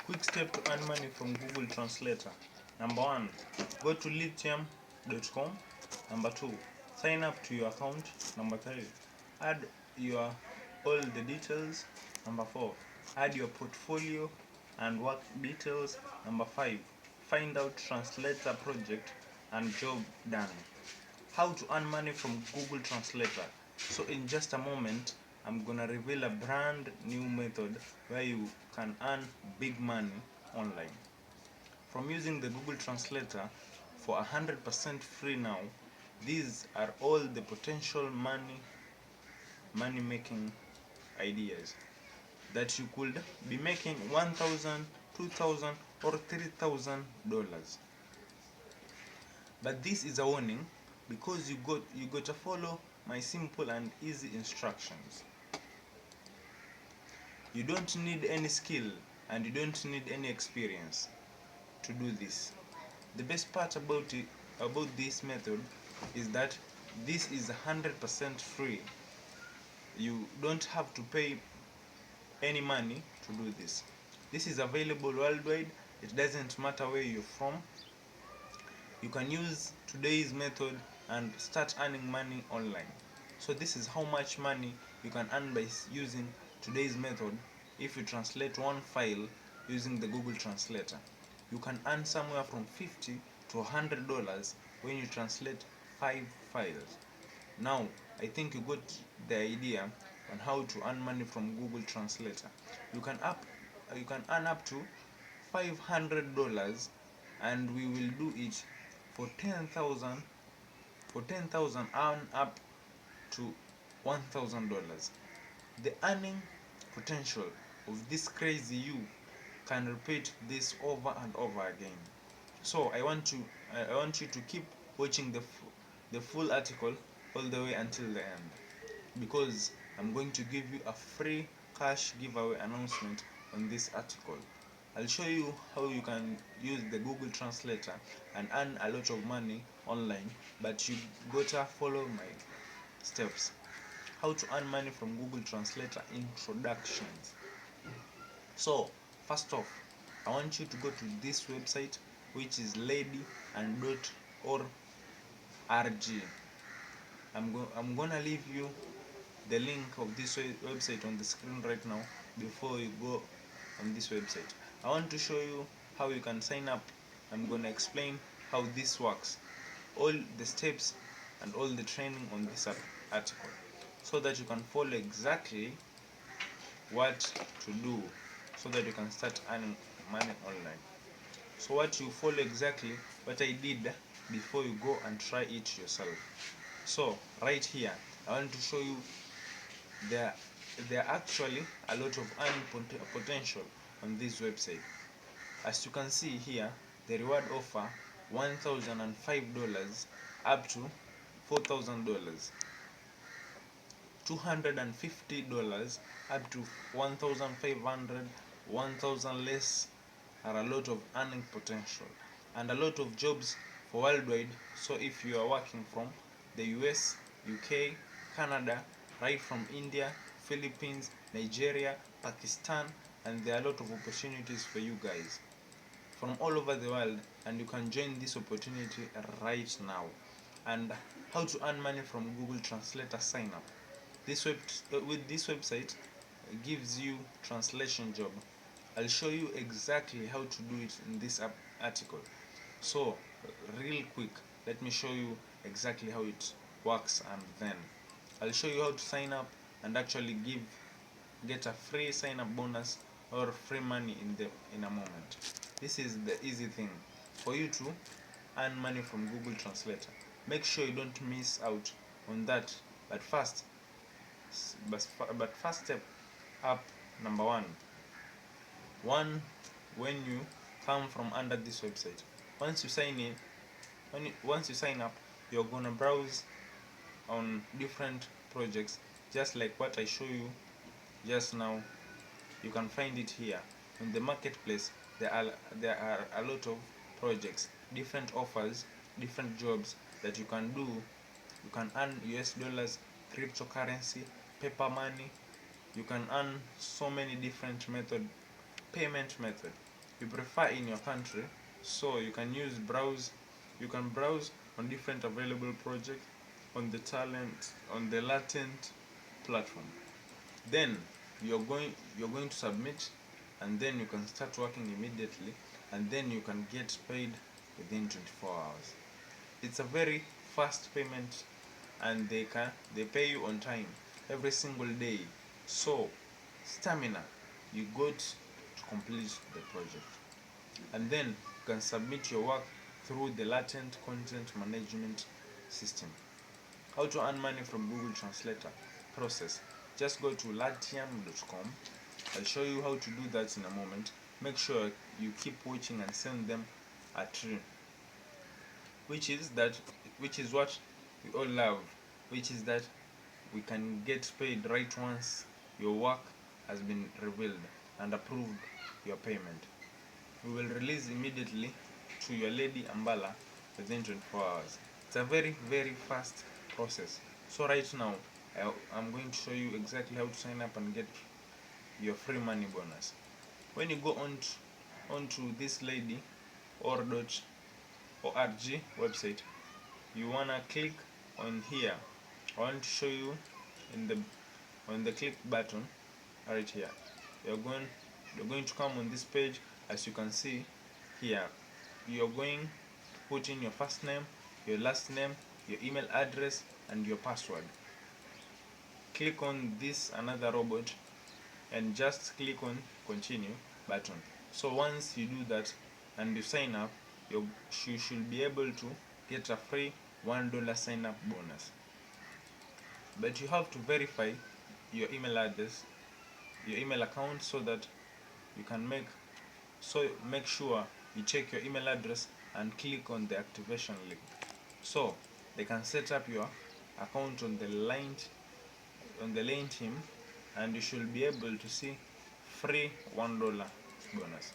Quick step to earn money from Google Translator. Number 1, go to lithium.com. Number 2, sign up to your account. Number 3, add your all the details. Number 4, add your portfolio and work details. Number 5, find out translator project and job done. How to earn money from Google Translator. So in just a moment, I'm gonna reveal a brand new method where you can earn big money online. From using the Google Translator for 100% free now, these are all the potential money making ideas that you could be making $1,000, $2,000 or $3,000. But this is a warning because you got to follow my simple and easy instructions. You don't need any skill and you don't need any experience to do this. The best part about this method is that this is 100% free. You don't have to pay any money to do this. This is available worldwide. It doesn't matter where you're from. You can use today's method and start earning money online. So this is how much money you can earn by using today's method. If you translate one file using the Google Translator, you can earn somewhere from $50 to $100 when you translate 5 files. Now, I think you got the idea on how to earn money from Google Translator. You can earn up to $500, and we will do it for 10,000. For 10,000, earn up to $1,000. The earning potential of this crazy you can repeat this over and over again. So I want you to keep watching the full article all the way until the end, because I'm going to give you a free cash giveaway announcement on this article. I'll show you how you can use the Google Translator and earn a lot of money online, but you gotta follow my steps. How to earn money from Google Translator introductions. So first off, I want you to go to this website, which is ladyand.org. I'm gonna leave you the link of this website on the screen right now. Before you go on this website, I want to show you how you can sign up. I'm gonna explain how this works, all the steps and all the training on this article, so that you can follow exactly what to do, so that you can start earning money online. So what you follow exactly what I did before you go and try it yourself. So right here, I want to show you there are actually a lot of earning potential on this website. As you can see here, the reward offer $1,005 up to $4,000, $250 up to $1,500, 1,000 less are a lot of earning potential, and a lot of jobs for worldwide. So if you are working from the US, UK, Canada, right from India, Philippines, Nigeria, Pakistan, and there are a lot of opportunities for you guys from all over the world, and you can join this opportunity right now. And how to earn money from Google Translator sign up. With this website gives you translation job. I'll show you exactly how to do it in this article. So real quick, let me show you exactly how it works, and then I'll show you how to sign up and actually get a free sign up bonus or free money in a moment. This is the easy thing for you to earn money from Google Translator. Make sure you don't miss out on that. But first step up, number one, when you come from under this website, once you sign up, you're gonna browse on different projects, just like what I show you just now. You can find it here in the marketplace. There are a lot of projects, different offers, different jobs that you can do. You can earn US dollars, cryptocurrency, paper money. You can earn so many different payment method. you prefer in your country, so you can browse on different available projects on the latent platform. Then you're going to submit, and then you can start working immediately, and then you can get paid within 24 hours. It's a very fast payment, and they pay you on time every single day. So stamina, you got to complete the project, and then you can submit your work through the latent content management system. How to earn money from Google Translator process. Just go to latium.com. I'll show you how to do that in a moment. Make sure you keep watching and send them a tree, which is what we all love, which is that we can get paid right once your work has been revealed and approved your payment. We will release immediately to your lady Ambala within 24 hours. It's a very, very fast process. So right now, I'm going to show you exactly how to sign up and get your free money bonus. When you go onto this lady or.org website, you wanna click on here. I want to show you on the click button right here. You're going to come on this page. As you can see here, you're going to put in your first name, your last name, your email address, and your password. Click on this another robot and just click on continue button. So once you do that and you sign up, you should be able to get a free $1 sign up bonus. But you have to verify your email address, your email account, so that you can make sure you check your email address and click on the activation link, so they can set up your account on the lane team, and you should be able to see free $1 bonus.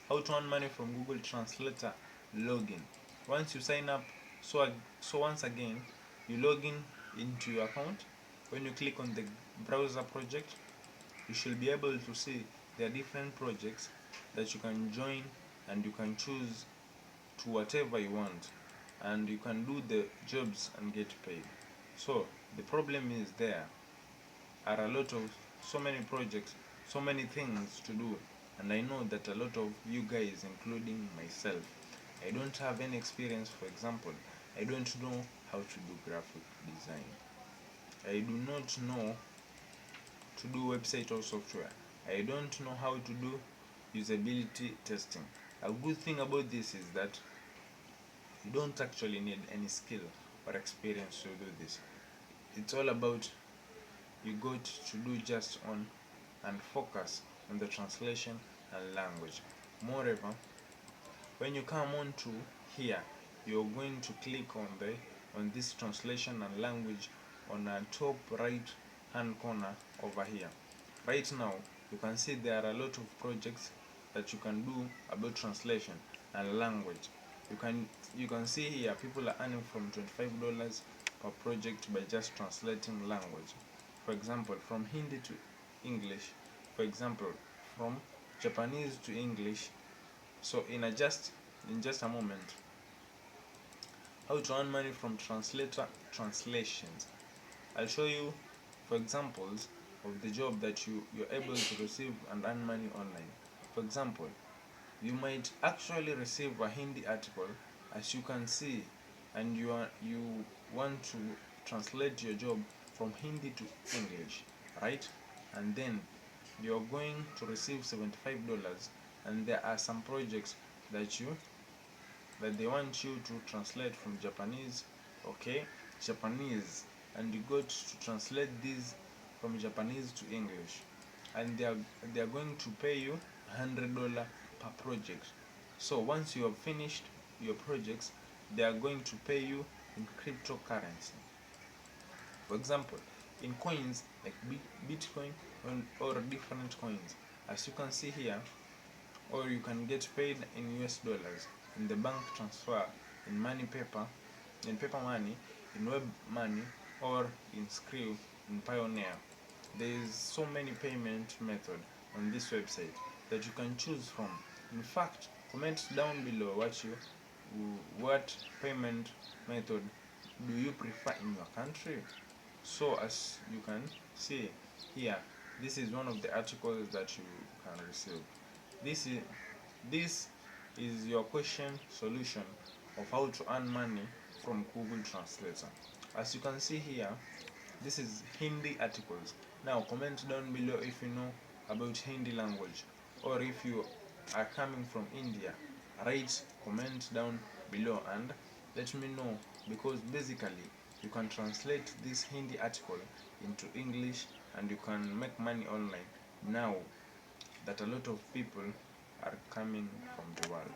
How to earn money from Google Translator login. Once you sign up, so once again you log into your account. When you click on the browser project, you should be able to see there are different projects that you can join, and you can choose to whatever you want, and you can do the jobs and get paid. So the problem is there are a lot of so many projects, so many things to do, and I know that a lot of you guys, including myself, I don't have any experience. For example, I don't know how to do graphic design. I do not know to do website or software. I don't know how to do usability testing. A good thing about this is that you don't actually need any skill or experience to do this. It's all about you got to do just on and focus on the translation and language. Moreover, when you come on to here, you're going to click on this translation and language on the top right hand corner over here. Right now you can see there are a lot of projects that you can do about translation and language. You can see here people are earning from $25 per project by just translating language. For example, from Hindi to English, for example, from Japanese to English. So in just a moment, how to earn money from translator translations. I'll show you for examples of the job that you're able to receive and earn money online. For example, you might actually receive a Hindi article, as you can see, and you want to translate your job from Hindi to English, right? And then you're going to receive $75, and there are some projects that they want you to translate from Japanese, and you got to translate these from Japanese to English, and they are going to pay you $100 per project. So once you have finished your projects, they are going to pay you in cryptocurrency. For example, in coins like Bitcoin or different coins, as you can see here, or you can get paid in US dollars, in the bank transfer, in paper money, in web money, or in Skrill, in Pioneer. There is so many payment method on this website that you can choose from, In fact, comment down below what payment method do you prefer in your country. So as you can see here, this is one of the articles that you can receive. This is your question solution of how to earn money from Google Translator. As you can see here, this is Hindi articles. Now comment down below if you know about Hindi language, or if you are coming from India. Write comment down below and let me know, because basically you can translate this Hindi article into English and you can make money online now that a lot of people are coming from the world.